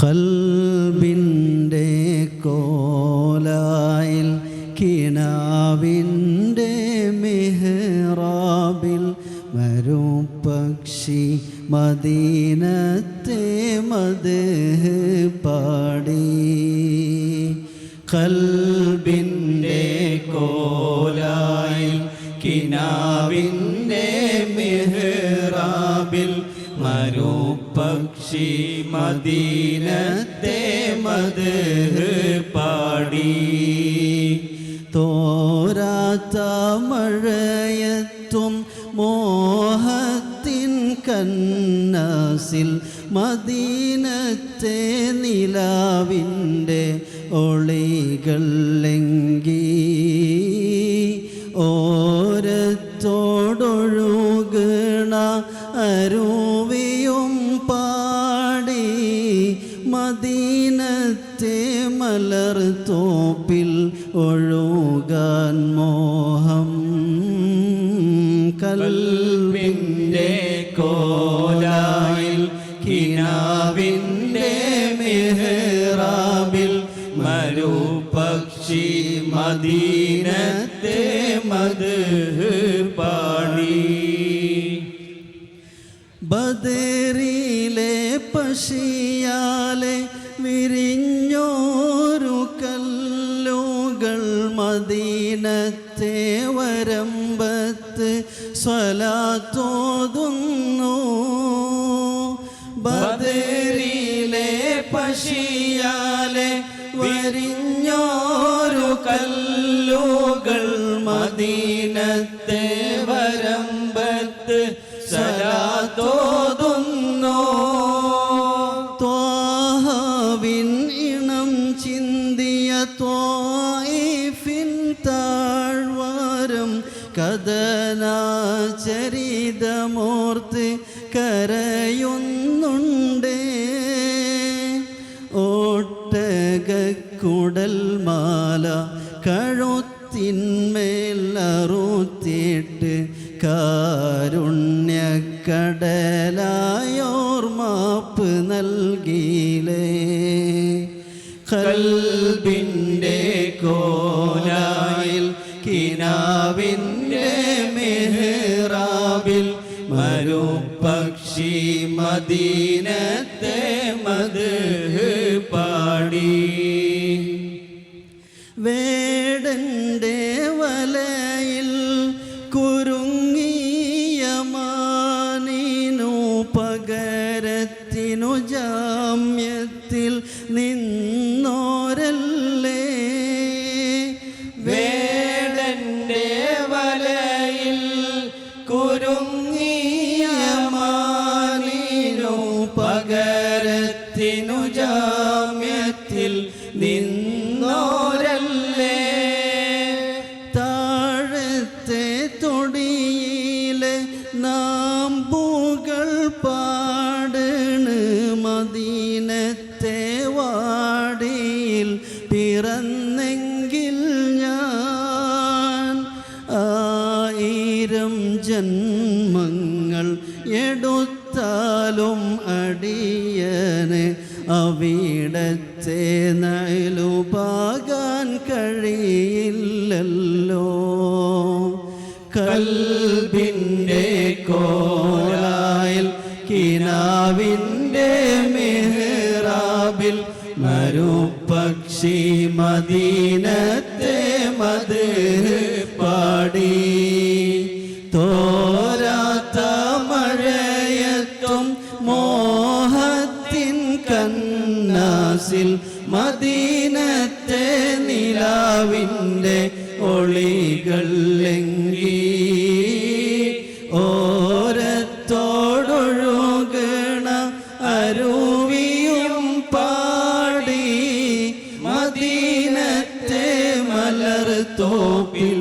കൽബിൻ്റെ കോലായിൽ കിനാവിൻ്റെ മെഹ്റാബിൽ മരുപക്ഷി മദീനത്തെ മദ്ഹ് പാടി. കൽബിൻ്റെ കോലായിൽ കിനാവിൻ്റെ മെഹ്റാബിൽ മരുപക്ഷി മദീനത്തെ മദ്ഹ് പാടി. തോരാത്ത മഴയത്തും മോഹത്തിൻ കന്നാസിൽ മദീനത്തെ നിലാവിൻ്റെ ഒളികൾ ലംഘി. ഓരത്തോടൊഴുകണ അരുവിയും പാടി മദീനത്തെ മലർത്തോപ്പിൽ ഒഴുകാൻ മോഹം. കൽബിൻ്റെ കോലായിൽ കിനാവിൻ്റെ മെഹ്റാബിൽ മരുപക്ഷി മദീനത്തെ മദ്ഹ് പാടി. ബദറിലെ പശിയാലെ വിരിഞ്ഞോരു കല്ലുകൾ മദീനത്തെ വരമ്പത്ത് സ്വലാത്തോതുന്നു. ബദറിലെ പശിയാലെ വിരിഞ്ഞോരു കല്ലുകൾ മദീനത്തെ വരമ്പത്ത് സ്വലാത്തോതുന്നു. ത്വാഹവിൻ ഇണം ചിന്തിയ ത്വായിഫിൻ താഴ്വാരം കഥനാചരിതമോർത്ത് കരയുന്നുണ്ടേ. ഒട്ടകക്കുടൽമാല കഴുത്തിന്മേൽ അറുത്തിട്ട് കാരുണ്യക്കടലായോർ മാപ്പ് നൽകിയിലേ. കൽബിൻ്റെ കോലായിൽ കിനാവിൻ്റെ മെഹ്റാബിൽ മരുപക്ഷി മദീനത്തെ മദ്ഹ് പാടി. വേടൻ്റെ വലയിൽ കുരുങ്ങിയ മാനിനു പകരത്തിനു ജാമ്യത്തിൽ നിന്നോരല്ലേ. വേടൻ്റെ വലയിൽ കുരുങ്ങിയ മാനിനു പകരത്തിനു ജാമ്യത്തിൽ നിന്നോരല്ലേ. താഴത്തെ തൊടിയിലെ നാമ്പുകൾ പാടണ് മദീനത്തെ വാടിയിൽ പിറന്നെങ്കിൽ ഞാൻ 1000 ജന്മങ്ങൾ എടുത്താലും അടിയന് അവിടത്തെ നയലുപാകാൻ കഴിയില്ലല്ലോ. കൽബിൻ്റെ കോലായിൽ കിനാവിൻ്റെ മെഹ്റാബിൽ മരുപക്ഷി മദീനത്തെ മദ്ഹ് പാടി. തോരാത്ത മഴയത്തും മോഹത്തിൻ കന്നാസിൽ മദീനത്തെ നിലാവിൻ്റെ ഒളികൾ ലംഘി. ഓരത്തോടൊഴുകണ അരുവിയും പാടി മദീനത്തെ മലർത്തോപ്പിൽ